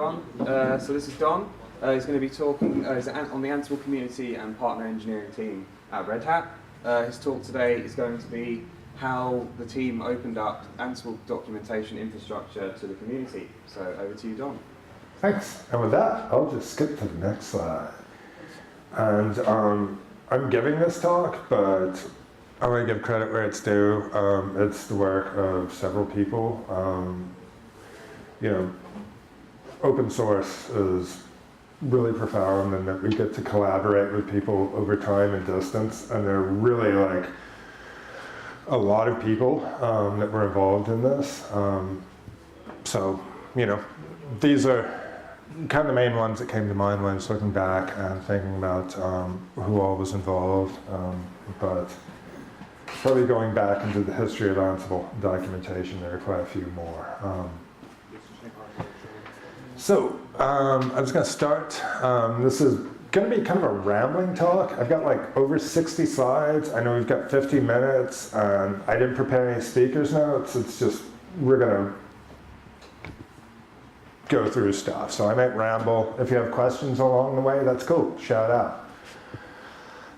everyone. So this is Don. He's going to be talking he's on the Ansible community and partner engineering team at Red Hat. His talk today is going to be how the team opened up Ansible documentation infrastructure to the community. So over to you, Don. Thanks. And with that, I'll just skip to the next slide. And I'm giving this talk, but I want to give credit where it's due. It's the work of several people. You know, open source is really profound, and that we get to collaborate with people over time and distance, and there are really like a lot of people that were involved in this. So, you know, these are kind of the main ones that came to mind when I was looking back and thinking about who all was involved, but probably going back into the history of Ansible documentation, there are quite a few more. So, I'm just going to start. This is going to be kind of a rambling talk. I've got like over 60 slides. I know we've got 50 minutes, and I didn't prepare any speakers notes. It's just, we're going to go through stuff. So I might ramble. If you have questions along the way, that's cool. Shout out.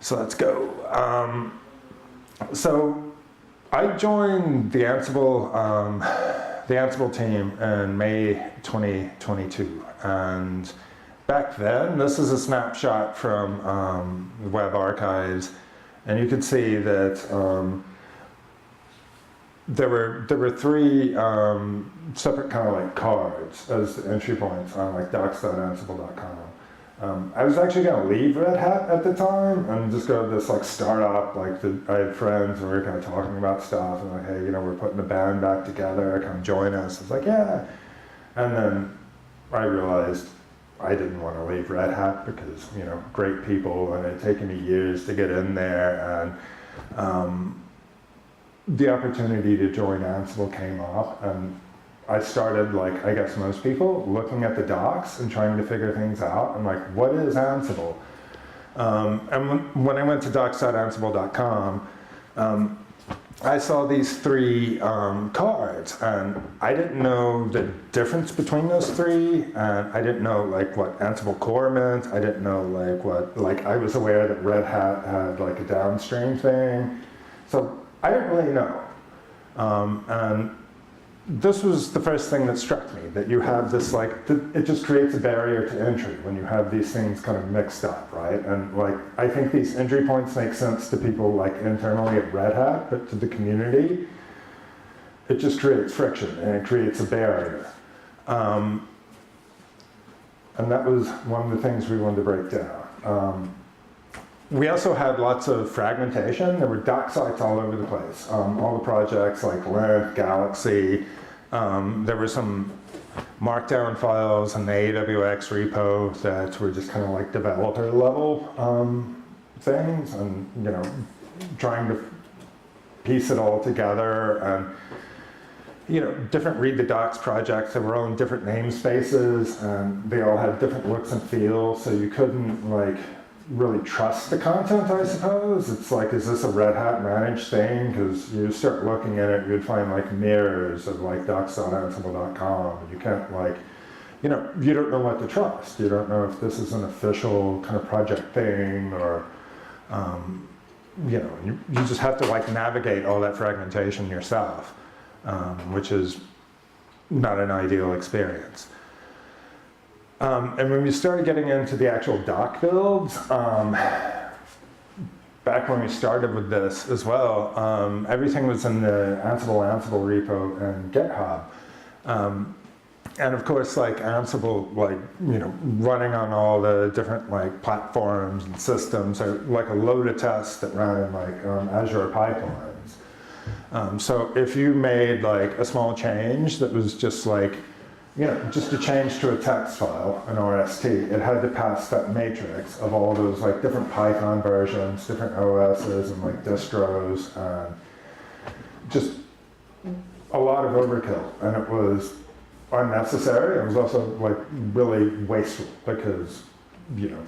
So let's go. So I joined the Ansible team in May 2022, and back then, this is a snapshot from the web archives, and you can see that there were three separate kind of like cards as the entry points on like docs.ansible.com. I was actually going to leave Red Hat at the time and just go to this like startup, like I had friends and we were kind of talking about stuff and like, hey, you know, we're putting the band back together, come join us. I was like, yeah. And then I realized I didn't want to leave Red Hat because, you know, great people, and it had taken me years to get in there, and the opportunity to join Ansible came up, and I started, like I guess most people, looking at the docs and trying to figure things out. I'm like, what is Ansible? And when I went to docs.ansible.com, I saw these three cards, and I didn't know the difference between those three, and I didn't know like what Ansible core meant. I didn't know like what, like I was aware that Red Hat had like a downstream thing, so I didn't really know. And this was the first thing that struck me, that you have this like, it just creates a barrier to entry when you have these things kind of mixed up, right? And like, I think these entry points make sense to people like internally at Red Hat, but to the community, it just creates friction and it creates a barrier. And that was one of the things we wanted to break down. We also had lots of fragmentation. There were doc sites all over the place. All the projects like Lint, Galaxy. There were some markdown files in the AWX repo that were just kind of like developer level things, and you know, trying to piece it all together. And you know, different read the docs projects that were all in different namespaces, and they all had different looks and feels, so you couldn't like really trust the content, I suppose. It's like, is this a Red Hat managed thing? Because you start looking at it, you'd find like mirrors of like docs.ansible.com, and you can't like, you know, you don't know what to trust. You don't know if this is an official kind of project thing, or, you know, you just have to like navigate all that fragmentation yourself, which is not an ideal experience. And when we started getting into the actual doc builds, back when we started with this as well, everything was in the Ansible repo and GitHub. And of course, like Ansible, like, you know, running on all the different like platforms and systems, are like a load of tests that run in like Azure pipelines. So if you made like a small change that was just like, you know, just a change to a text file, an RST, it had to pass that matrix of all those like different Python versions, different OSs and like distros, and just a lot of overkill. And it was unnecessary. It was also like really wasteful because, you know,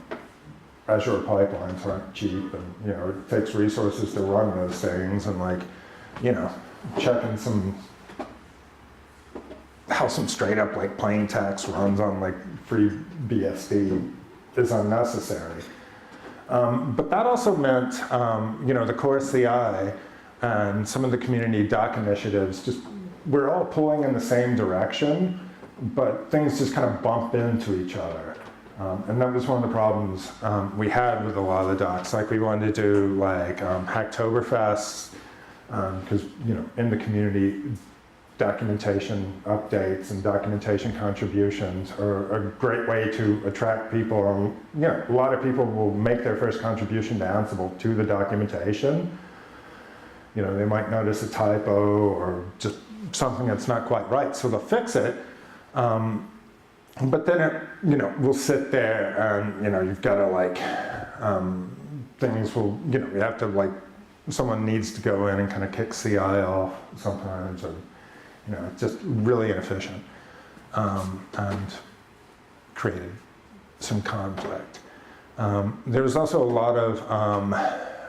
Azure pipelines aren't cheap, and you know, it takes resources to run those things, and like, you know, checking some how some straight up like plain text runs on like free BSD is unnecessary. But that also meant, the core CI and some of the community doc initiatives, just we're all pulling in the same direction, but things just kind of bump into each other. And that was one of the problems we had with a lot of the docs. Like we wanted to do like Hacktoberfest, because in the community, documentation updates and documentation contributions are a great way to attract people. A lot of people will make their first contribution to Ansible to the documentation. They might notice a typo or just something that's not quite right, so they'll fix it. But then it, will sit there and, you've got to like, things will, you have to like, someone needs to go in and kind of kick CI off sometimes, or, it's just really inefficient, and created some conflict. There was also a lot of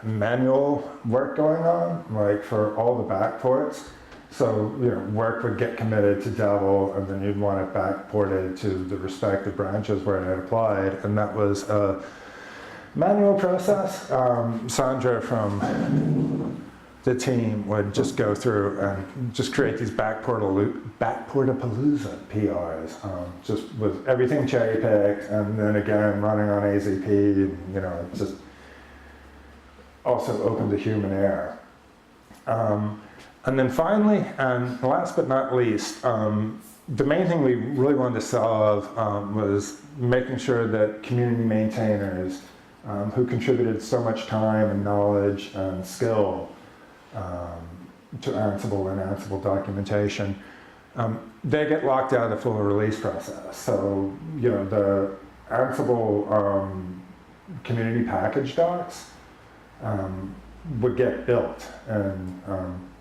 manual work going on, like for all the backports. So, work would get committed to Devil, and then you'd want it backported to the respective branches where it had applied, and that was a manual process. Sandra from the team would just go through and just create these backportapalooza PRs, just with everything cherry-picked, and then again running on AZP, it just also open to human error. And then finally, and last but not least, the main thing we really wanted to solve was making sure that community maintainers who contributed so much time and knowledge and skill to Ansible and Ansible documentation, they get locked out of the full release process. So, the Ansible community package docs would get built in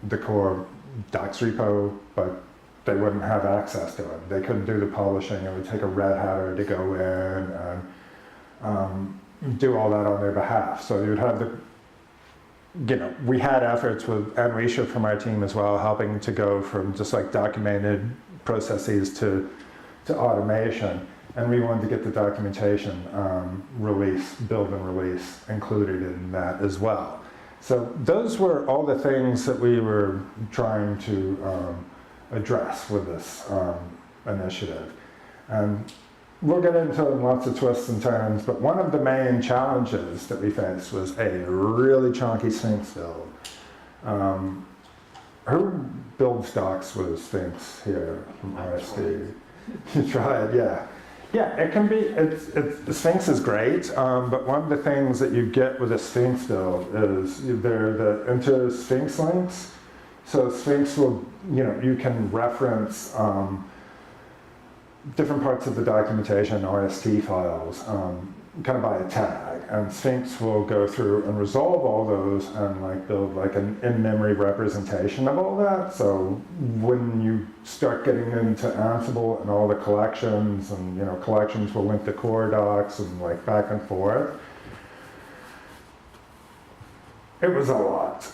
the core docs repo, but they wouldn't have access to it. They couldn't do the publishing. It would take a Red Hatter to go in and do all that on their behalf. So you would have we had efforts with Anrisha from our team as well, helping to go from just like documented processes to automation. And we wanted to get the documentation build and release included in that as well. So those were all the things that we were trying to address with this initiative. And we'll get into lots of twists and turns, but one of the main challenges that we faced was a really chonky Sphinx build. Who builds docs with Sphinx here from RSD? You tried, yeah. Yeah, it can be, the Sphinx is great, but one of the things that you get with a Sphinx build is they're the inter-Sphinx links. So Sphinx will, you can reference different parts of the documentation, RST files, kind of by a tag. And Sphinx will go through and resolve all those and like build like an in-memory representation of all that. So when you start getting into Ansible and all the collections, and collections will link to core docs and like back and forth, it was a lot.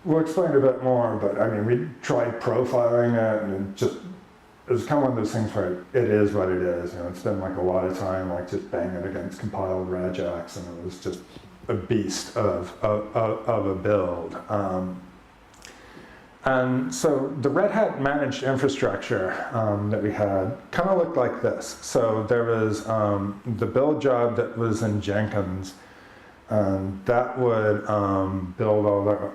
We'll explain a bit more, but I mean, we tried profiling it, and it was kind of one of those things where it is what it is. It's been like a lot of time like just banging against compiled regex, and it was just a beast of a build. And so the Red Hat managed infrastructure that we had kind of looked like this. So there was the build job that was in Jenkins, and that would build all the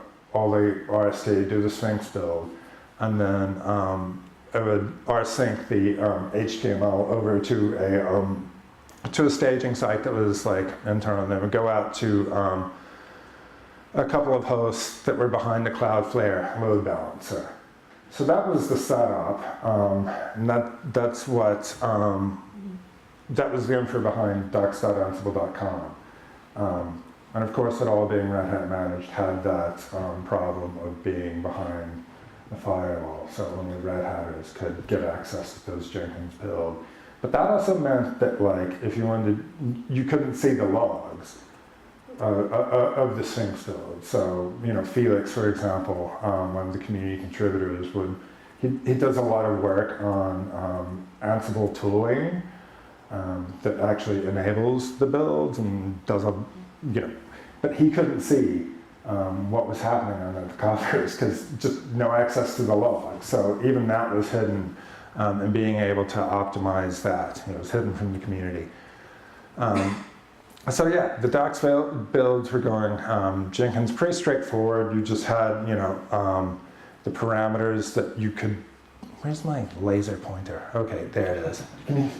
RST, do the Sphinx build, and then it would rsync the HTML over to a staging site that was like internal, and it would go out to a couple of hosts that were behind the Cloudflare load balancer. So that was the setup, and that's what that was the info behind docs.ansible.com. And of course, it all being Red Hat managed had that problem of being behind the firewall, so only Red Hatters could get access to those Jenkins build. But that also meant that, like, if you wanted, you couldn't see the logs of the Sphinx build. So, Felix, for example, one of the community contributors, would he does a lot of work on Ansible tooling that actually enables the builds and does a, but he couldn't see what was happening under the covers because just no access to the log. So even that was hidden, and being able to optimize that, it was hidden from the community. So yeah, the docs builds were going Jenkins pretty straightforward. You just had, the parameters that you could, where's my laser pointer? Okay, there it is. Can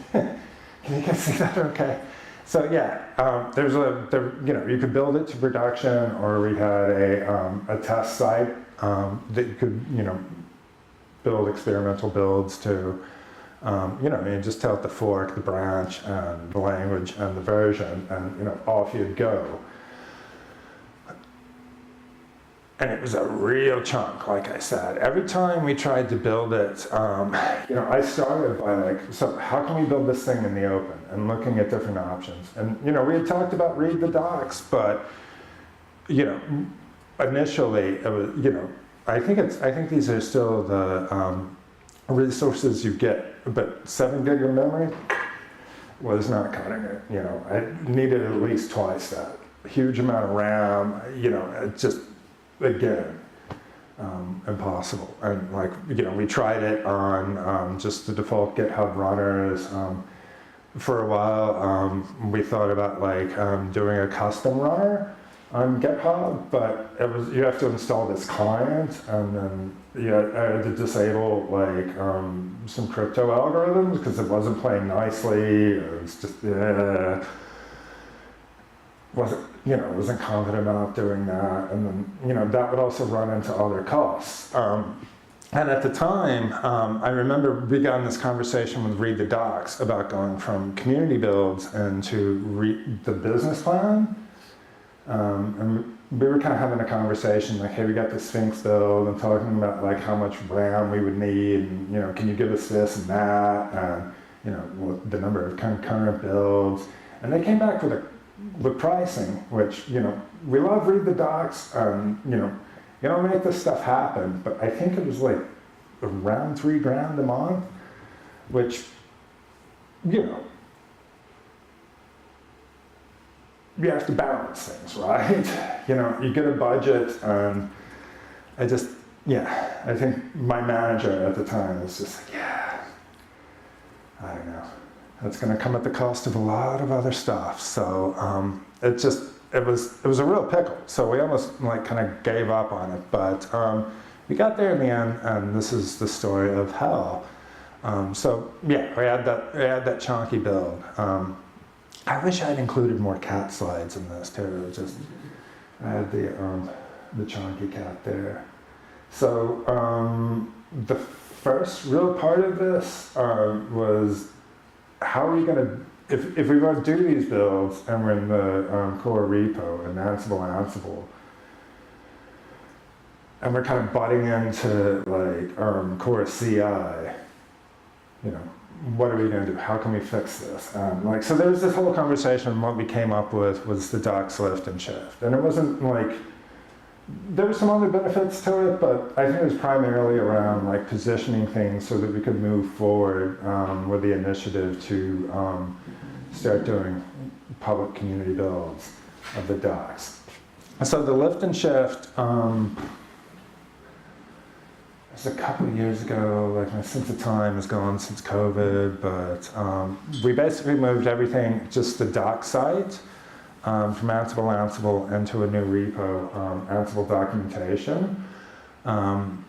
you guys see that okay? So yeah, you could build it to production, or we had a test site that you could, build experimental builds to, you just tell it the fork, the branch, and the language, and the version, and off you'd go. And it was a real chunk, like I said. Every time we tried to build it, I started by so how can we build this thing in the open? And looking at different options. And, we had talked about read the docs, but, initially, it was, I think these are still the resources you get, but 7 gig of memory was not cutting it. I needed at least twice that. Huge amount of RAM, it just, again, impossible. And we tried it on just the default GitHub runners. For a while, we thought about doing a custom runner on GitHub, but you have to install this client, and then I had to disable some crypto algorithms because it wasn't playing nicely. It was just wasn't confident about doing that, and then that would also run into other costs. And at the time, I remember we got in this conversation with Read the Docs about going from community builds into the business plan. And we were kind of having a conversation hey, we got the Sphinx build, and talking about how much RAM we would need, and can you give us this and that, and the number of concurrent builds. And they came back with pricing, which we love Read the Docs, make this stuff happen, but I think it was around $3,000 a month, which, you have to balance things, right? You get a budget, and I think my manager at the time was just I don't know. That's going to come at the cost of a lot of other stuff. So it was a real pickle. So we almost kind of gave up on it, but we got there in the end, and this is the story of how. So yeah, we had that chonky build. I wish I'd included more cat slides in this too. I had the chonky cat there. So the first real part of this was how are we going to. If we want to do these builds and we're in the core repo and Ansible, and we're kind of butting into core CI, what are we going to do? How can we fix this? So there's this whole conversation, and what we came up with was the docs lift and shift. And it wasn't there were some other benefits to it, but I think it was primarily around positioning things so that we could move forward with the initiative to start doing public community builds of the docs. So the lift and shift, it was a couple of years ago, my sense of time has gone since COVID, but we basically moved everything, just the doc site, from Ansible into a new repo, Ansible documentation. And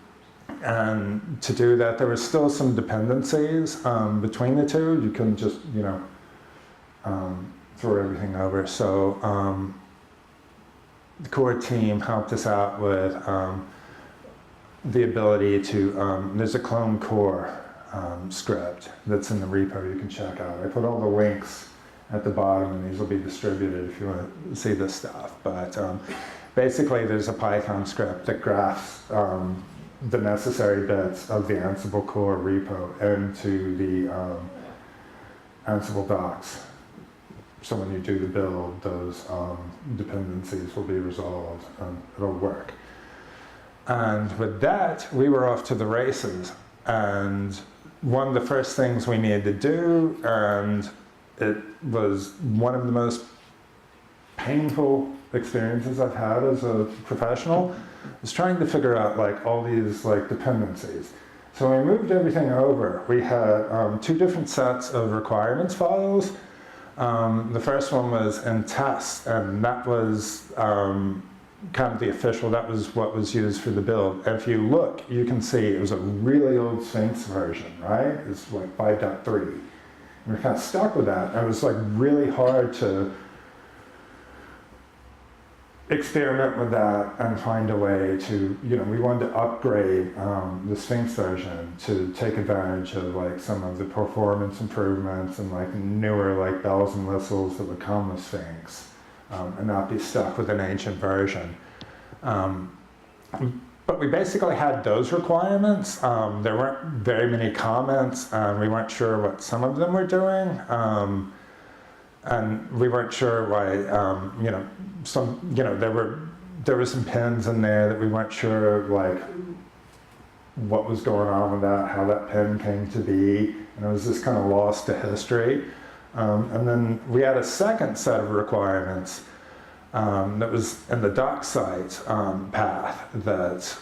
to do that, there were still some dependencies between the two. You couldn't just, throw everything over. So the core team helped us out with the ability to, there's a clone core script that's in the repo you can check out. I put all the links at the bottom, and these will be distributed if you want to see this stuff. But basically, there's a Python script that graphs the necessary bits of the Ansible core repo into the Ansible docs. So when you do the build, those dependencies will be resolved, and it'll work. And with that, we were off to the races. and one of the first things we needed to do, and it was one of the most painful experiences I've had as a professional, was trying to figure out like all these like dependencies. So when we moved everything over, we had 2 different sets of requirements files. The first one was in test, and that was kind of the official, that was what was used for the build. If you look, you can see it was a really old Sphinx version, right? It's like 5.3. And we're kind of stuck with that. And it was like really hard to experiment with that and find a way to, we wanted to upgrade the Sphinx version to take advantage of like some of the performance improvements and like newer like bells and whistles that would come with Sphinx. And not be stuck with an ancient version. But we basically had those requirements. There weren't very many comments, and we weren't sure what some of them were doing. And we weren't sure why, there were some pins in there that we weren't sure like what was going on with that, how that pin came to be, and it was just kind of lost to history. And then we had a second set of requirements that was in the doc site path that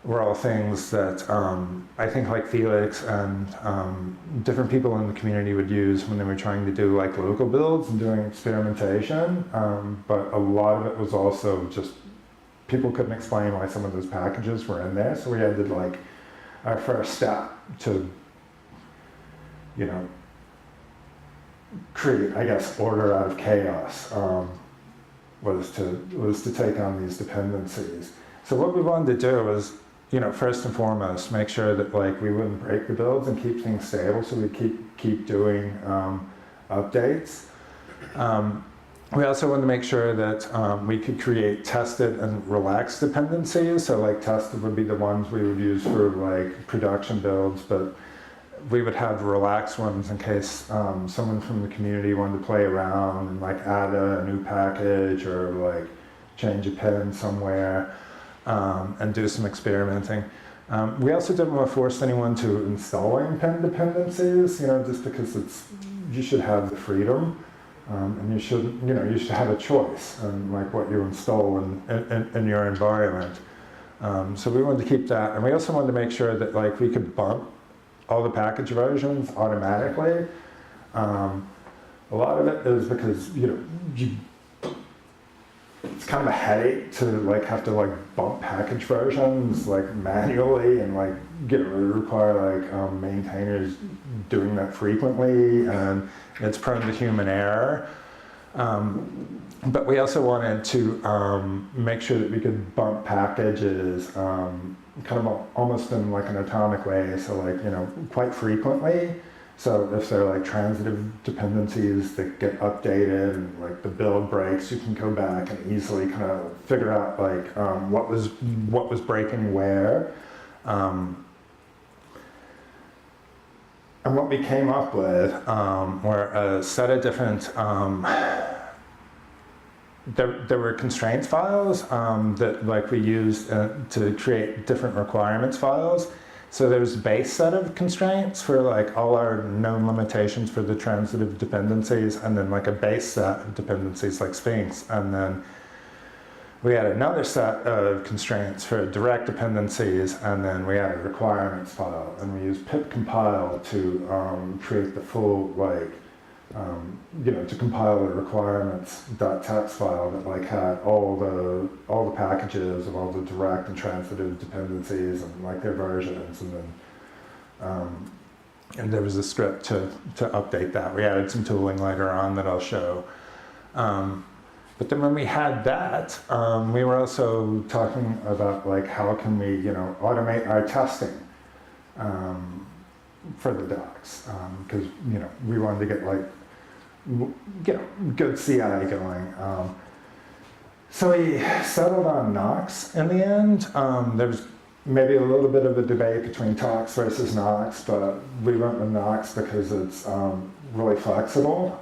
were all things that I think like Felix and different people in the community would use when they were trying to do like local builds and doing experimentation. But a lot of it was also just people couldn't explain why some of those packages were in there. So we had to like our first step to, create, I guess, order out of chaos was to take on these dependencies. So what we wanted to do was, first and foremost, make sure that like we wouldn't break the builds and keep things stable, so we keep doing updates. We also wanted to make sure that we could create tested and relaxed dependencies. So like tested would be the ones we would use for like production builds, but we would have relaxed ones in case someone from the community wanted to play around and like add a new package or like change a pin somewhere and do some experimenting. We also didn't want to force anyone to installing pin dependencies, just because you should have the freedom and you should have a choice on like what you install in your environment. So we wanted to keep that, and we also wanted to make sure that like we could bump all the package versions automatically. A lot of it is because it's kind of a headache to like have to like bump package versions like manually, and like require like maintainers doing that frequently, and it's prone to human error. But we also wanted to make sure that we could bump packages kind of almost in like an atomic way, so like, quite frequently. So if they're like transitive dependencies that get updated and like the build breaks, you can go back and easily kind of figure out like what was breaking where. And what we came up with were a set of different there were constraints files that like we used to create different requirements files. So there's a base set of constraints for like all our known limitations for the transitive dependencies, and then like a base set of dependencies like Sphinx. And then we had another set of constraints for direct dependencies, and then we had a requirements file, and we used pip compile to create the full like to compile the requirements.txt file that like had all the packages of all the direct and transitive dependencies and like their versions, and then and there was a script to update that. We added some tooling later on that I'll show. But then when we had that, we were also talking about like how can we automate our testing for the docs, because we wanted to get like good CI going. So we settled on Nox in the end. There was maybe a little bit of a debate between Tox versus Nox, but we went with Nox because it's really flexible.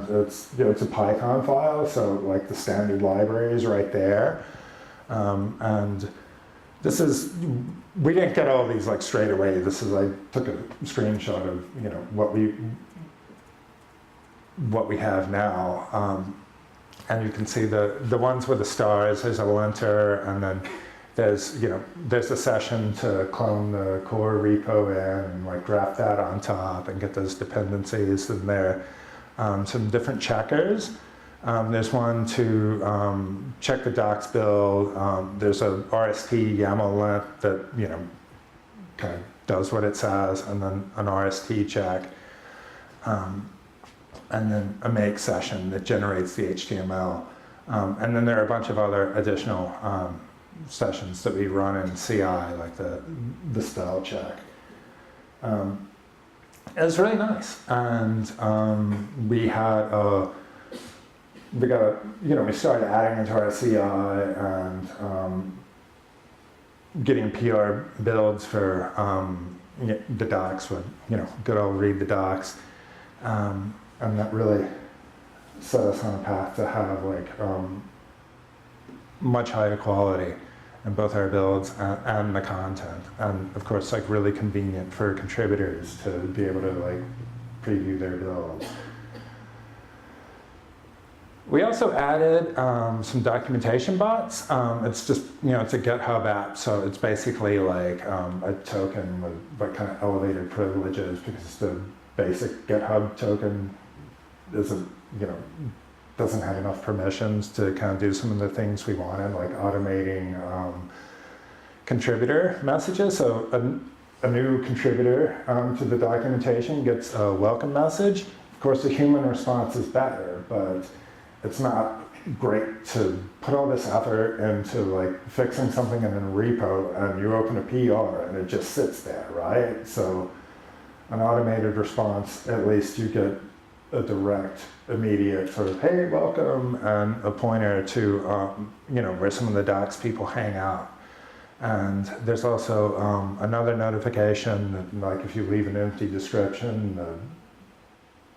It's a Python file, so like the standard library is right there. And this is, we didn't get all these like straight away. This is, I took a screenshot of, you know, what we have now. And you can see the ones with the stars, there's a linter, and then there's, you know, there's a session to clone the core repo in and like graph that on top and get those dependencies, and there some different checkers. There's one to check the docs build. There's a RST YAML lint that, you know, kind of does what it says, and then an RST check. And then a make session that generates the HTML. And then there are a bunch of other additional sessions that we run in CI, like the spell check. It was really nice. And we got we started adding into our CI and getting PR builds for the docs with, you know, good old read the docs. And that really set us on a path to have like much higher quality in both our builds and the content. And of course, like really convenient for contributors to be able to like preview their builds. We also added some documentation bots. It's just, you know, it's a GitHub app, so it's basically like a token with like kind of elevated privileges, because the basic GitHub token isn't, you know, doesn't have enough permissions to kind of do some of the things we wanted, like automating contributor messages. So a new contributor to the documentation gets a welcome message. Of course, the human response is better, but it's not great to put all this effort into like fixing something in a repo and you open a PR and it just sits there, right? So an automated response, at least you get a direct, immediate sort of, hey, welcome, and a pointer to, you know, where some of the docs people hang out. And there's also another notification that, like, if you leave an empty description,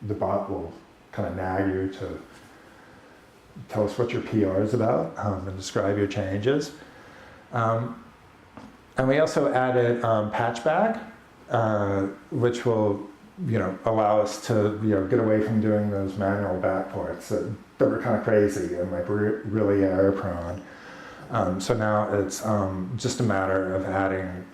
the bot will kind of nag you to tell us what your PR is about and describe your changes. And we also added patchback, which will, you know, allow us to, you know, get away from doing those manual backports that were kind of crazy and like really error prone. So now it's just a matter of adding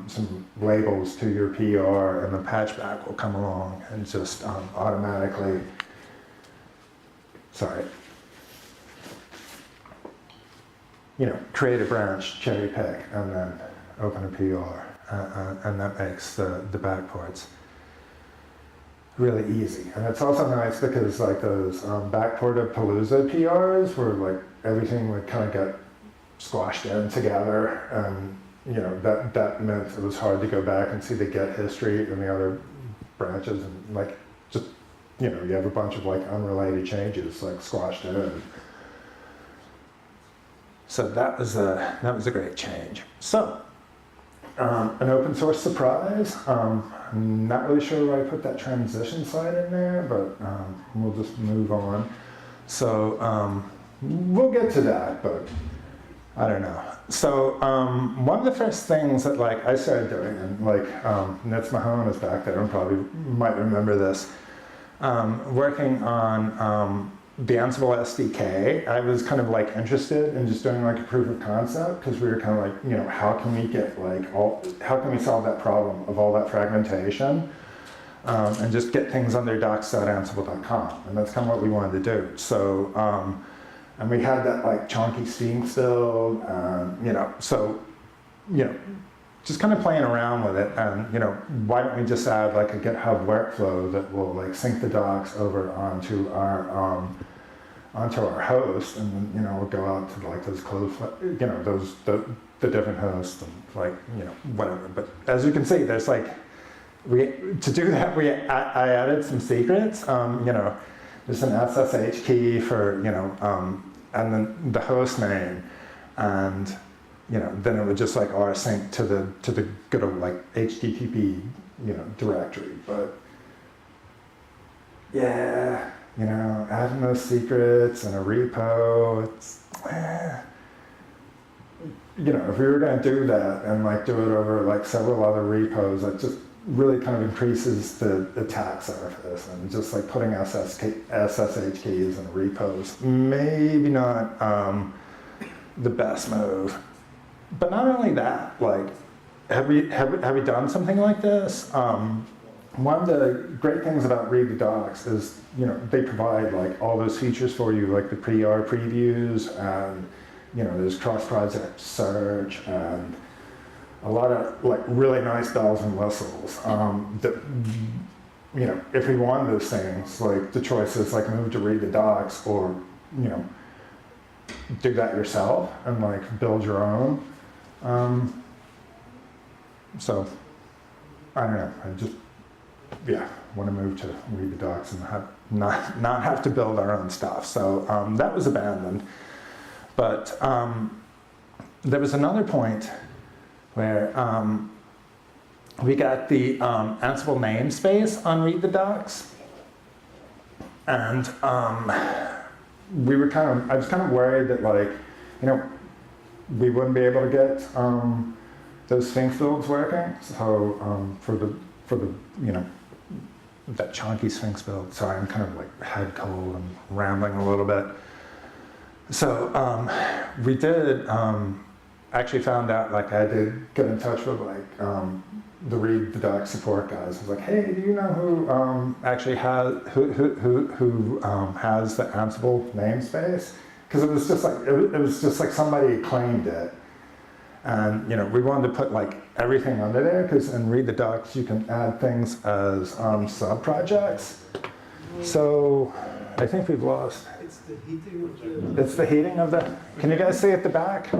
some labels to your PR, and the patchback will come along and just automatically, you know, create a branch, cherry pick, and then open a PR. And that makes the backports really easy. And it's also nice because like those backport-a-palooza PRs where like everything would kind of get squashed in together, and you know that meant it was hard to go back and see the get history and the other branches, and like just, you know, you have a bunch of like unrelated changes like squashed in. So that was a great change. So an open source surprise. I'm not really sure why I put that transition slide in there, but we'll just move on. So we'll get to that, but I don't know. So one of the first things that like I started doing, and like Nitz Mahone is back there and probably might remember this, working on the Ansible SDK, I was kind of like interested in just doing like a proof of concept, because we were kind of like, you know, how can we get like how can we solve that problem of all that fragmentation, and just get things under docs.ansible.com, and that's kind of what we wanted to do. So, and we had that like chonky Sphinx build, you know, so, you know, just kind of playing around with it, and you know, why don't we just add like a GitHub workflow that will like sync the docs over onto our host, and then, you know, we'll go out to like those closed, you know, the different hosts, and like, you know, whatever. But as you can see, there's like to do that I added some secrets. You know, there's an SSH key for, you know, and then the host name, and you know, then it would just like rsync to the good old like HTTP, you know, directory. But yeah, you know, adding those secrets and a repo, it's if we were going to do that and like do it over like several other repos, that just really kind of increases the attack surface, and just like putting SSH keys in repos, maybe not the best move. But not only that, like, have we done something like this? One of the great things about read the docs is, they provide like all those features for you, like the pre-R previews, and there's cross-project search, and a lot of like really nice bells and whistles. That if we want those things, like the choice is like move to read the docs, or do that yourself and like build your own. So I don't know. I just want to move to read the docs and not have to build our own stuff. So that was abandoned. But there was another point where we got the Ansible namespace on read the docs, and I was kind of worried that like, we wouldn't be able to get those Sphinx builds working. So for the that chonky Sphinx build. Sorry, I'm kind of like head cold and rambling a little bit. So we did actually found out, like I did get in touch with like the read the doc support guys. I was like, hey, do you know who actually has who has the Ansible namespace? Because it was just like somebody claimed it, and we wanted to put like everything under there, because in read the docs you can add things as sub projects. So I think we've lost. It's the heating of the... It's the heating of the... Can you guys see at the back? We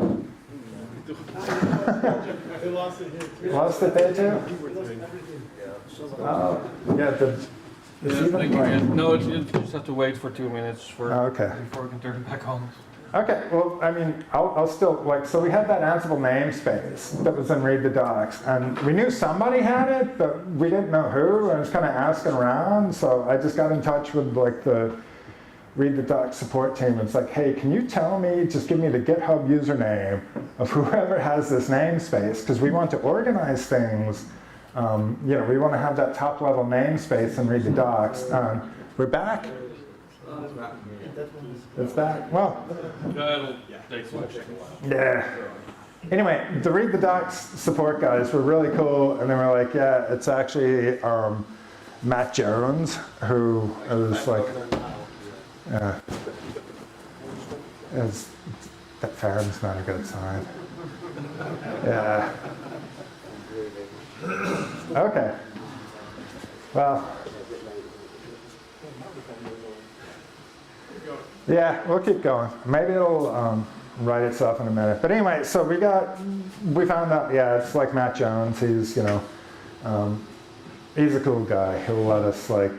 lost it here too. Lost it there too? We lost everything. Oh, yeah, No, you just have to wait for 2 minutes okay. before we can turn it back on. Okay, well, I mean, I'll still, like, so we had that Ansible namespace that was in read the docs, and we knew somebody had it, but we didn't know who, and I was kind of asking around, so I just got in touch with, like, the read the docs support team. It's like, hey, can you tell me, just give me the GitHub username of whoever has this namespace, because we want to organize things. We want to have that top level namespace and read the docs. We're back. It's back. Well. It'll take some time. Yeah. Anyway, the read the docs support guys were really cool, and they were like, yeah, it's actually Matt Jones, who is like, that fan's not a good sign. Yeah. Okay. Well. Yeah, we'll keep going. Maybe it'll write itself in a minute. But anyway, so we found out, yeah, it's like Matt Jones. He's, he's a cool guy. He'll let us like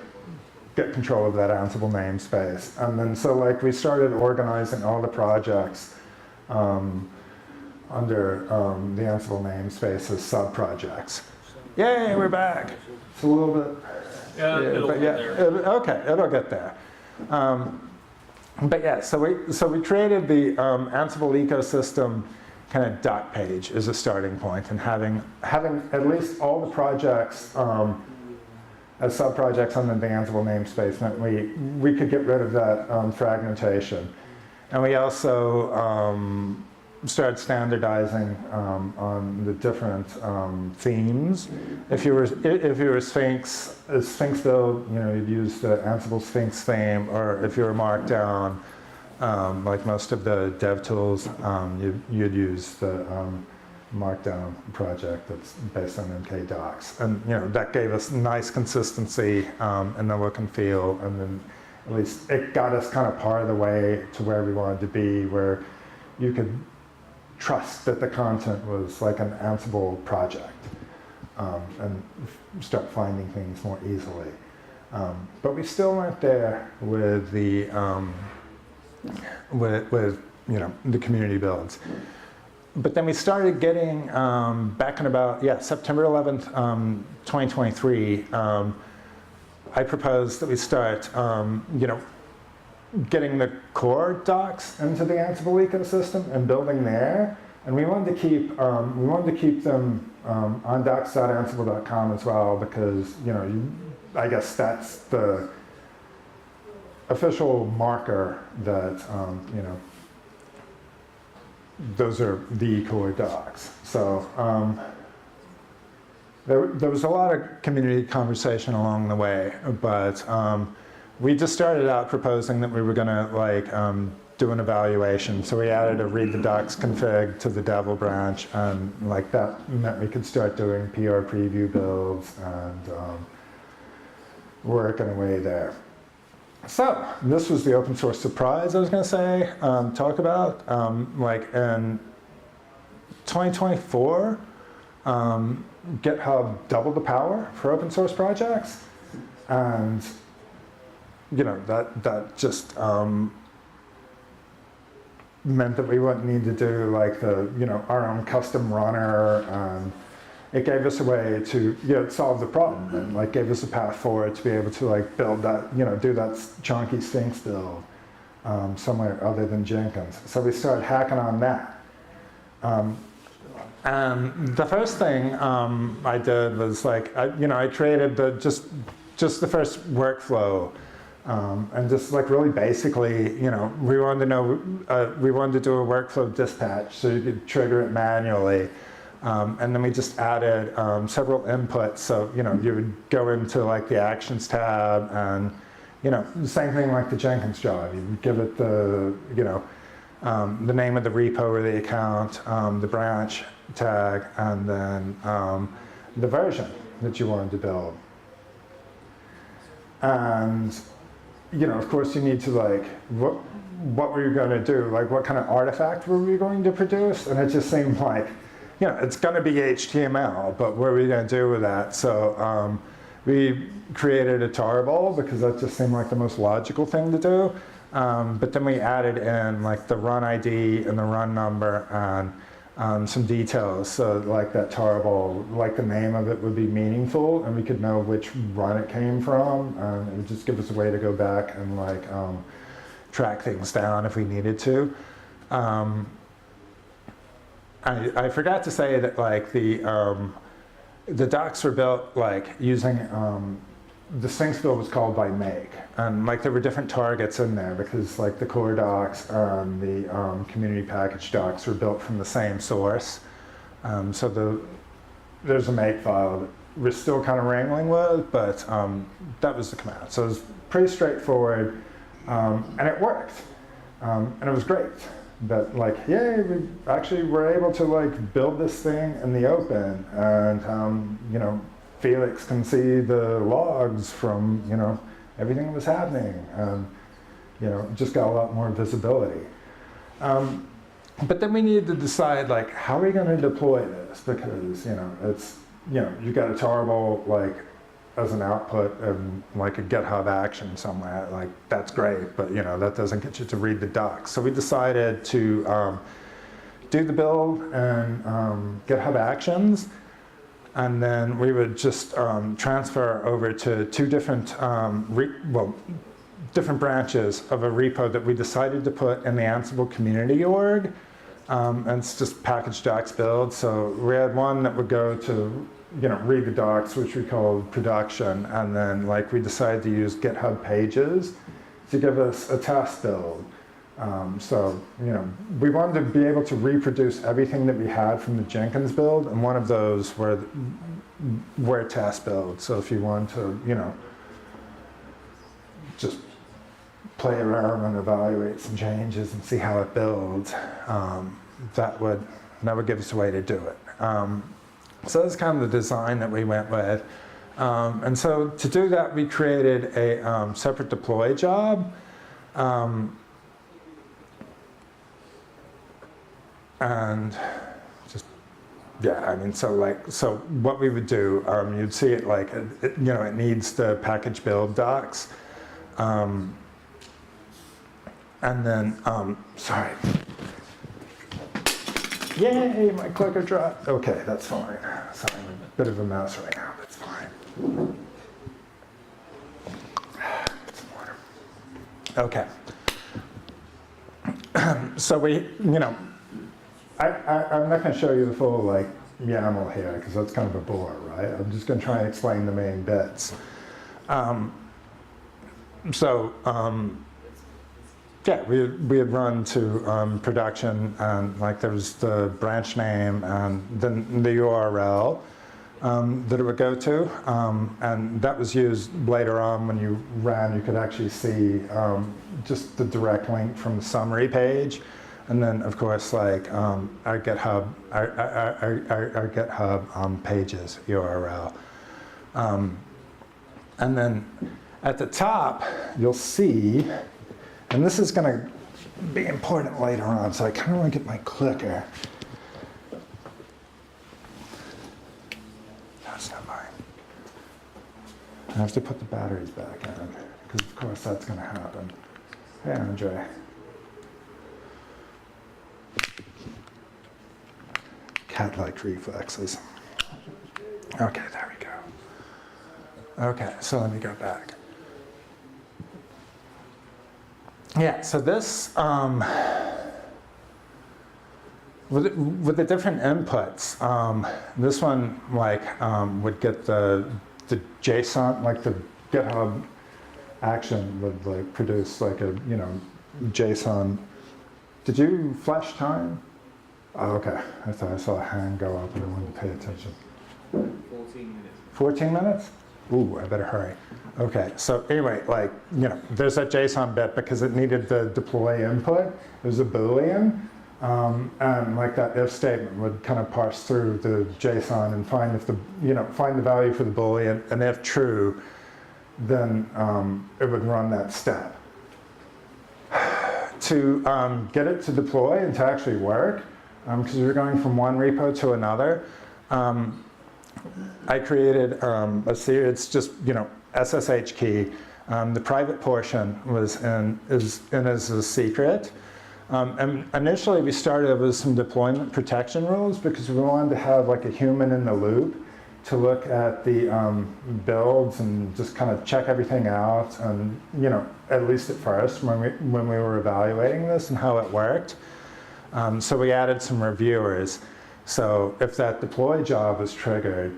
get control of that Ansible namespace. And then so like we started organizing all the projects under the Ansible namespace as sub-projects. Yay, we're back. It's a little bit. Yeah, it'll get there. Okay, it'll get there. But yeah, so we created the Ansible ecosystem kind of dot page as a starting point, and having at least all the projects as sub-projects under the Ansible namespace meant we could get rid of that fragmentation. And we also started standardizing on the different themes. If you were Sphinx build, you'd use the Ansible Sphinx theme, or if you were Markdown, like most of the dev tools, you'd use the Markdown project that's based on MKDocs, and that gave us nice consistency in the look and feel, and then at least it got us kind of part of the way to where we wanted to be, where you could trust that the content was like an Ansible project, and start finding things more easily. But we still weren't there with the the community builds. But then we started getting back in about September 11th, 2023. I proposed that we start getting the core docs into the Ansible ecosystem and building there. And we wanted to keep them on docs.ansible.com as well because, I guess that's the official marker that, those are the core docs. So there was a lot of community conversation along the way, but we just started out proposing that we were going to do an evaluation. So we added a read the docs config to the devil branch, and that meant we could start doing PR preview builds and working away there. So this was the open source surprise I was going to say, talk about. In 2024, GitHub doubled the power for open source projects, and that just meant that we wouldn't need to do our own custom runner, and it gave us a way to solve the problem, and gave us a path forward to be able to build that, do that chonky Sphinx build somewhere other than Jenkins. So we started hacking on that. And the first thing I did was I created just the first workflow. And just really basically, we wanted to know, we wanted to do a workflow dispatch so you could trigger it manually. And then we just added several inputs. So, you would go into the actions tab and, the same thing like the Jenkins job. You would give it the, the name of the repo or the account, the branch tag, and then the version that you wanted to build. And of course, you need to what were you going to do? What kind of artifact were we going to produce? And it just seemed it's going to be HTML, but what are we going to do with that? So we created a tarball because that just seemed like the most logical thing to do. But then we added in the run ID and the run number and some details. So that tarball, the name of it would be meaningful, and we could know which run it came from. And it would just give us a way to go back and track things down if we needed to. I forgot to say that the docs were built using the Sphinx build was called by make, and there were different targets in there because the core docs and the community package docs were built from the same source. So there's a make file that we're still kind of wrangling with, but that was the command. So it was pretty straightforward, and it worked, and it was great. That yay, we actually were able to build this thing in the open, and Felix can see the logs from everything that was happening, and just got a lot more visibility. But then we needed to decide how are we going to deploy this, because it's you got a tarball as an output and a GitHub action somewhere, that's great, but that doesn't get you to read the docs. So we decided to do the build and GitHub actions, and then we would just transfer over to two different different branches of a repo that we decided to put in the Ansible community org, and it's just package docs build. So we had one that would go to read the docs, which we called production, and then we decided to use GitHub pages to give us a test build. So we wanted to be able to reproduce everything that we had from the Jenkins build, and one of those were test builds. So if you want to just play around and evaluate some changes and see how it builds, that would give us a way to do it. So that's kind of the design that we went with. And so to do that, we created a separate deploy job. And just, so what we would do, you'd see it it needs the package build docs. And then, sorry. Yay, my clicker dropped. Okay, that's fine. Sorry, I'm a bit of a mess right now. That's fine. Get some water. Okay. So we, I'm not going to show you the full like YAML here because that's kind of a bore, right? I'm just going to try and explain the main bits. Yeah, we had run to production, and like there was the branch name and then the URL that it would go to, and that was used later on when you ran. You could actually see just the direct link from the summary page, and then of course like our GitHub, our GitHub pages URL, and then at the top you'll see. And this is going to be important later on, so I kind of want to get my clicker. That's not mine. I have to put the batteries back in, because of course that's going to happen. Hey, Andre. Cat-like reflexes. Okay, there we go. Okay, so let me go back. Yeah, so this, with the different inputs, this one like would get the JSON, like the GitHub action would like produce like a, JSON. Did you flash time? Oh, okay, I thought I saw a hand go up and I wanted to pay attention. 14 minutes. 14 minutes? Ooh, I better hurry. Okay, so anyway, like, there's that JSON bit because it needed the deploy input. It was a Boolean, and like that if statement would kind of parse through the JSON and find if the, find the value for the Boolean, and if true, then it would run that step. To get it to deploy and to actually work, because we were going from one repo to another, I created a series, it's just, SSH key. The private portion is as a secret. And initially we started with some deployment protection rules because we wanted to have like a human in the loop to look at the builds and just kind of check everything out, and at least at first when we were evaluating this and how it worked. So we added some reviewers. So if that deploy job was triggered,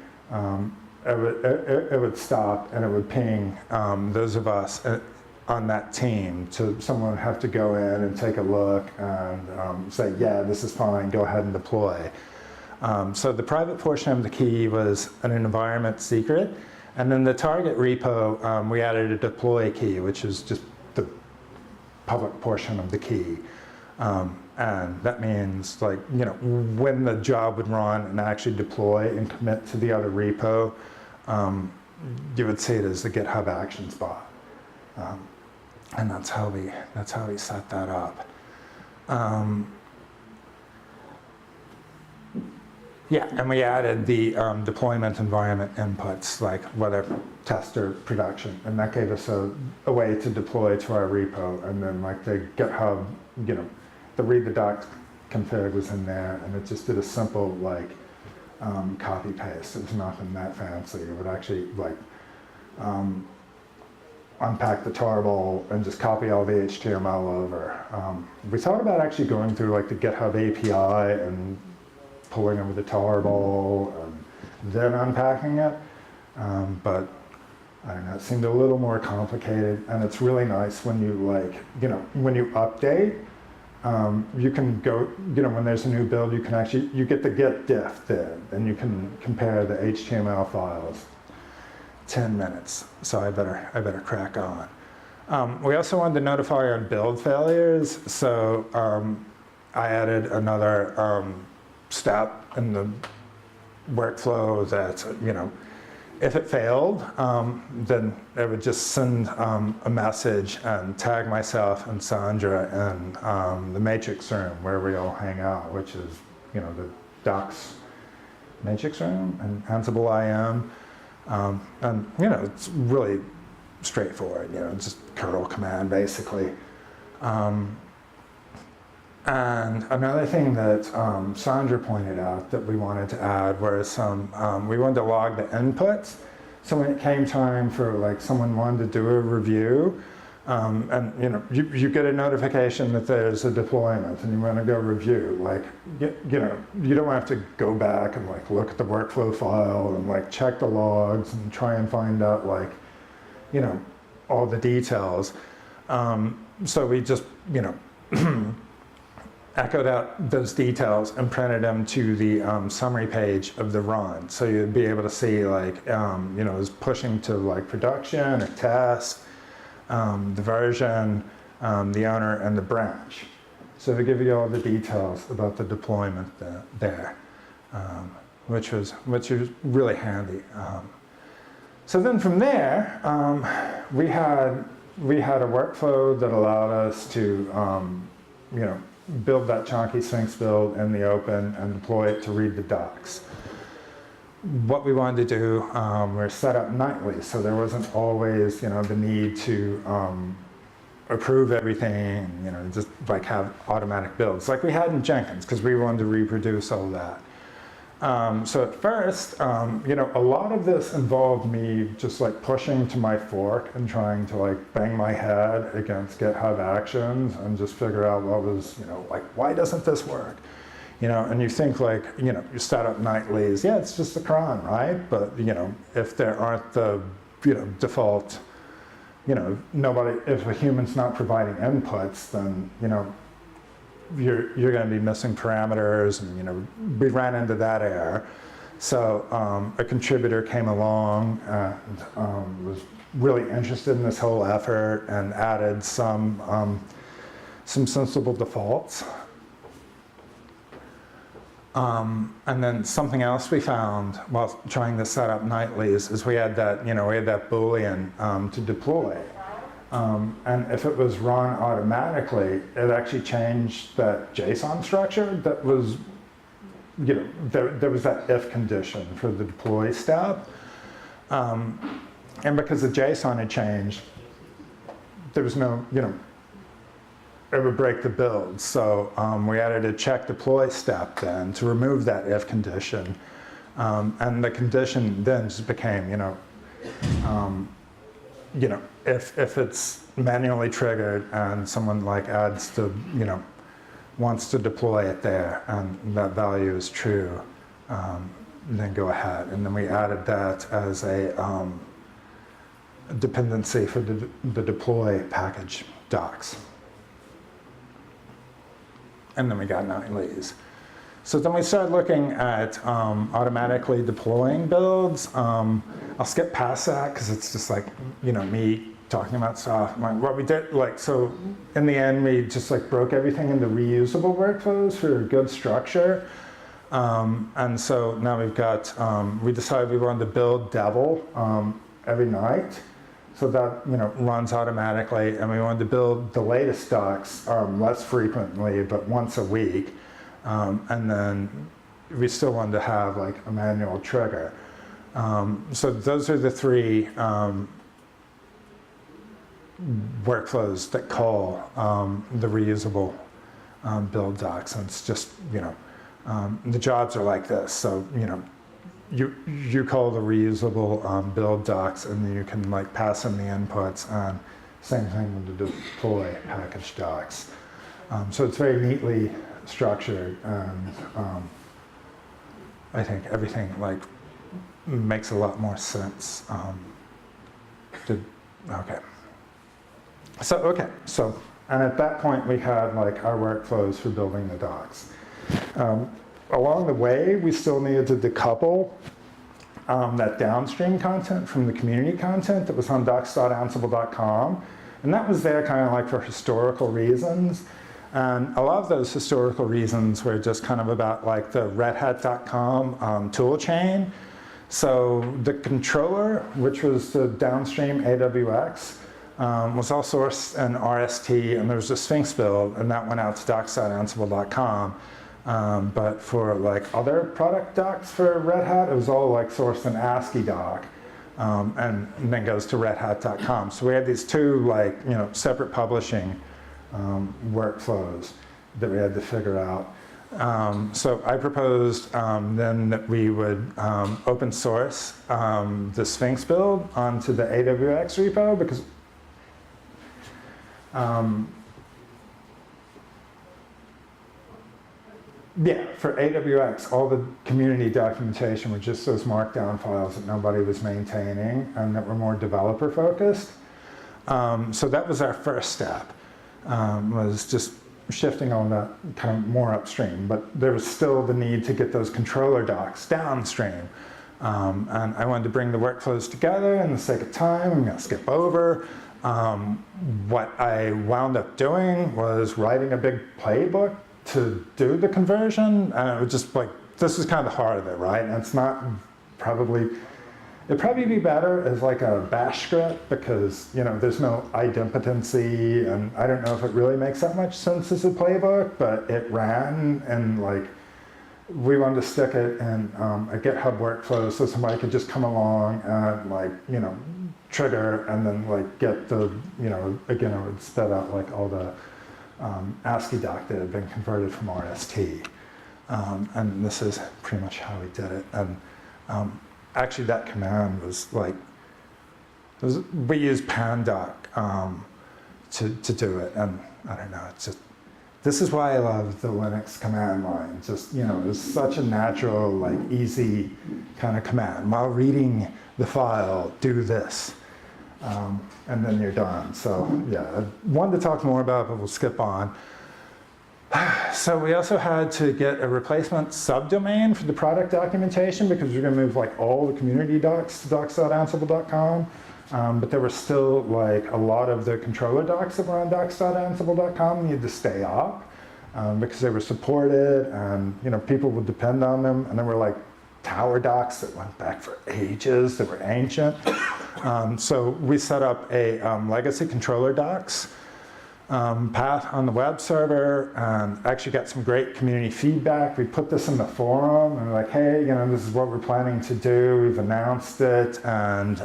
it would stop and it would ping those of us on that team. To someone would have to go in and take a look and say, yeah, this is fine, go ahead and deploy. So the private portion of the key was an environment secret, and then the target repo, we added a deploy key, which is just the public portion of the key. And that means, like, when the job would run and actually deploy and commit to the other repo, you would see it as the GitHub action spot. And that's how we set that up. Yeah, and we added the deployment environment inputs, like whether test or production, and that gave us a way to deploy to our repo, and then like the GitHub, the read the docs config was in there, and it just did a simple like copy paste. It was nothing that fancy. It would actually like unpack the tarball and just copy all the HTML over. We thought about actually going through like the GitHub API and pulling over the tarball and then unpacking it, but I don't know, it seemed a little more complicated, and it's really nice when you when you update, you can go, when there's a new build, you can actually, you get the git diff there, and you can compare the HTML files. 10 minutes, so I better crack on. We also wanted to notify on build failures, so I added another step in the workflow that, if it failed, then it would just send a message and tag myself and Sandra in the matrix room where we all hang out, which is, the docs matrix room and Ansible IM. And, it's really straightforward, just curl command basically. And another thing that Sandra pointed out that we wanted to add was we wanted to log the inputs. So when it came time for someone wanted to do a review, And you get a notification that there's a deployment and you want to go review. Like, you don't have to go back and like look at the workflow file and like check the logs and try and find out like, all the details. So we just, echoed out those details and printed them to the summary page of the run. So you'd be able to see like, it's pushing to like production or test, the version, the owner, and the branch. So they give you all the details about the deployment there, which was really handy. So then from there, we had a workflow that allowed us to, build that chonky Sphinx build in the open and deploy it to read the docs. What we wanted to do, we're set up nightly, so there wasn't always, the need to approve everything, just like have automatic builds, like we had in Jenkins, because we wanted to reproduce all that. So at first, a lot of this involved me just like pushing to my fork and trying to like bang my head against GitHub Actions and just figure out what was, like, why doesn't this work? And you think like, you set up nightlies, yeah, it's just a cron, right? But, if there aren't the, default, if a human's not providing inputs, then, you're going to be missing parameters, and we ran into that error. So a contributor came along and was really interested in this whole effort and added some sensible defaults. And then something else we found while trying to set up nightlies is we had that Boolean to deploy. And if it was run automatically, it actually changed that JSON structure that was, there was that if condition for the deploy step. And because the JSON had changed, there was no, it would break the build. So we added a check deploy step then to remove that if condition. And the condition then just became, if it's manually triggered and someone like adds the, wants to deploy it there and that value is true, then go ahead. And then we added that as a dependency for the deploy package docs. And then we got nightlies. So then we started looking at automatically deploying builds. I'll skip past that because it's just like, me talking about stuff. What we did, so in the end, we just broke everything into reusable workflows for good structure. And so now we've got, we decided we wanted to build Devil every night. So that runs automatically, and we wanted to build the latest docs less frequently, but once a week. And then we still wanted to have a manual trigger. So those are the three workflows that call the reusable build docs. And it's just, the jobs are like this. So, you call the reusable build docs, and then you can pass in the inputs, and same thing with the deploy package docs. So it's very neatly structured, and I think everything makes a lot more sense. Okay. So and at that point we had our workflows for building the docs. Along the way, we still needed to decouple that downstream content from the community content that was on docs.ansible.com. And that was there kind of for historical reasons. And a lot of those historical reasons were just kind of about the redhat.com tool chain. So the controller, which was the downstream AWX, was all sourced in RST, and there was a Sphinx build, and that went out to docs.ansible.com. But for other product docs for Red Hat, it was all sourced in ASCII doc, and then goes to redhat.com. So we had these two separate publishing workflows that we had to figure out. So I proposed then that we would open source the Sphinx build onto the AWX repo, because Yeah, for AWX, all the community documentation were just those markdown files that nobody was maintaining and that were more developer focused. So that was our first step, was just shifting all that kind of more upstream. But there was still the need to get those controller docs downstream. And I wanted to bring the workflows together, and for the sake of time, I'm going to skip over. What I wound up doing was writing a big playbook to do the conversion, and it was just like, this is kind of the heart of it, right? And it's not probably, it'd probably be better as like a bash script because, you know, there's no idempotency, and I don't know if it really makes that much sense as a playbook, but it ran, and like, we wanted to stick it in a GitHub workflow so somebody could just come along and like, you know, trigger and then like get the, you know, again, it would spit out like all the ASCII doc that had been converted from RST. And this is pretty much how we did it. And actually that command was like, we used pandoc to do it. And I don't know, it's just, this is why I love the Linux command line. Just, you know, it's such a natural, like easy kind of command. While reading the file, do this. And then you're done. So yeah, I wanted to talk more about it, but we'll skip on. So we also had to get a replacement subdomain for the product documentation because we're going to move like all the community docs to docs.ansible.com. But there were still like a lot of the controller docs that were on docs.ansible.com needed to stay up because they were supported, and you know, people would depend on them. And there were like tower docs that went back for ages, that were ancient. So we set up a legacy controller docs path on the web server, and actually got some great community feedback. We put this in the forum and we're like, hey, you know, this is what we're planning to do. We've announced it, and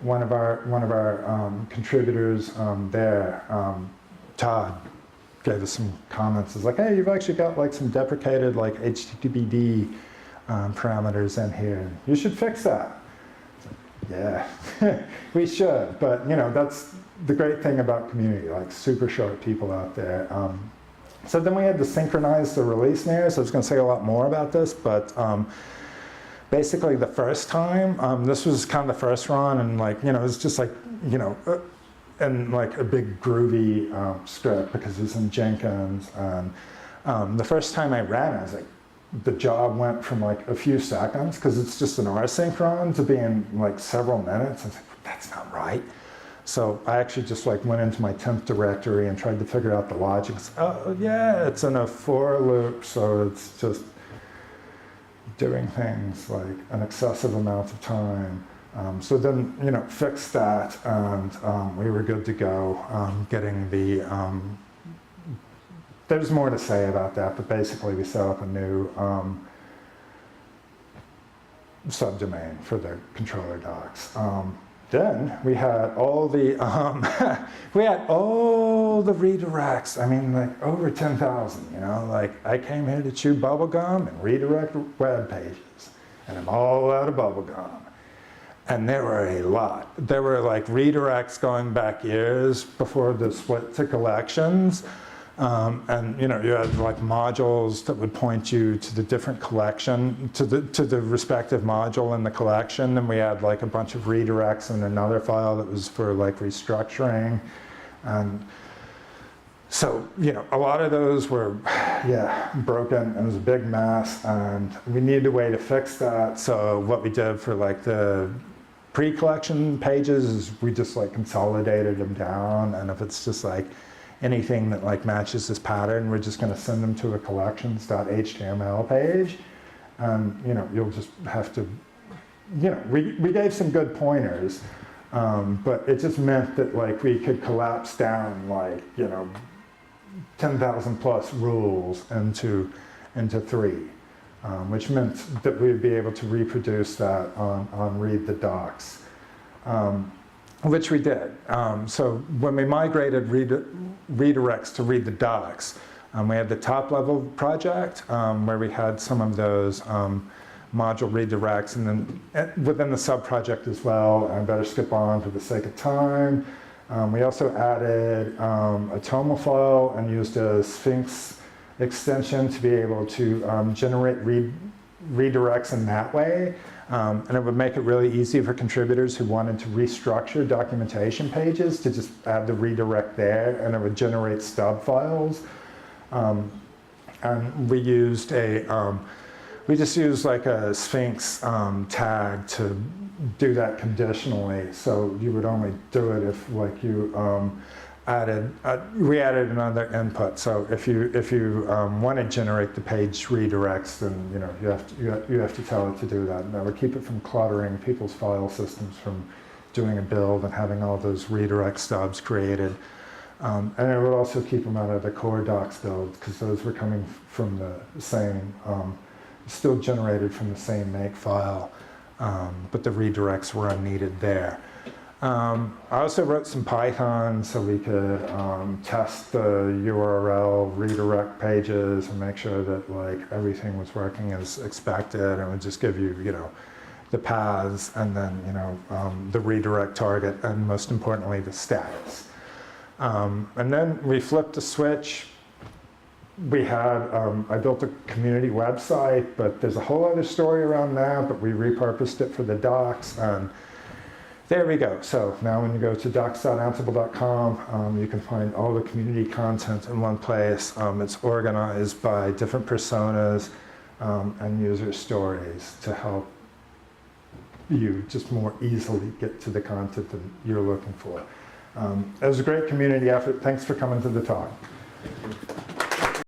one of our contributors there, Todd, gave us some comments. It's like, hey, you've actually got like some deprecated like HTTPD parameters in here. You should fix that. Yeah, we should, but you know, that's the great thing about community, like super sharp people out there. So then we had to synchronize the release names. I was going to say a lot more about this, but basically the first time, this was kind of the first run, and like, you know, it was just like, you know, and like a big groovy script because it was in Jenkins. And the first time I ran it, I was like, the job went from like a few seconds, because it's just an rsync run, to being like several minutes. I was like, that's not right. So I actually just like went into my temp directory and tried to figure out the logic. Oh yeah, it's in a for loop, so it's just doing things like an excessive amount of time. So then, you know, fixed that, and we were good to go. Getting the, there's more to say about that, but basically we set up a new subdomain for the controller docs. Then we had all the redirects. I mean, like over 10,000. You know, like I came here to chew bubblegum and redirect web pages, and I'm all out of bubblegum. And there were a lot. There were like redirects going back years before the split to collections. And you know, you had like modules that would point you to the different collection, to the respective module in the collection. And we had like a bunch of redirects in another file that was for like restructuring. And so, you know, a lot of those were, yeah, broken. It was a big mess, and we needed a way to fix that. So what we did for like the pre-collection pages is we just like consolidated them down. And if it's just like anything that like matches this pattern, we're just going to send them to a collections.html page. And you know, you'll just have to, you know, we gave some good pointers, but it just meant that like we could collapse down like, you know, 10,000 plus rules into 3, which meant that we'd be able to reproduce that on read the docs. Which we did. So when we migrated redirects to read the docs, we had the top level project where we had some of those module redirects, and then within the sub project as well. I better skip on for the sake of time. We also added a TOML file and used a Sphinx extension to be able to generate redirects in that way. And it would make it really easy for contributors who wanted to restructure documentation pages to just add the redirect there, and it would generate stub files. And we used we just used like a Sphinx tag to do that conditionally. So you would only do it if like you we added another input. So if you want to generate the page redirects, then you have to tell it to do that. And that would keep it from cluttering people's file systems from doing a build and having all those redirect stubs created. And it would also keep them out of the core docs build, because those were coming from the same, still generated from the same make file, but the redirects were unneeded there. I also wrote some Python so we could test the URL redirect pages and make sure that like everything was working as expected, and it would just give you, the paths and then, the redirect target, and most importantly, the status. And then we flipped the switch. We had, I built a community website, but there's a whole other story around that, but we repurposed it for the docs, and there we go. So now when you go to docs.ansible.com, you can find all the community content in one place. It's organized by different personas and user stories to help you just more easily get to the content that you're looking for. It was a great community effort. Thanks for coming to the talk.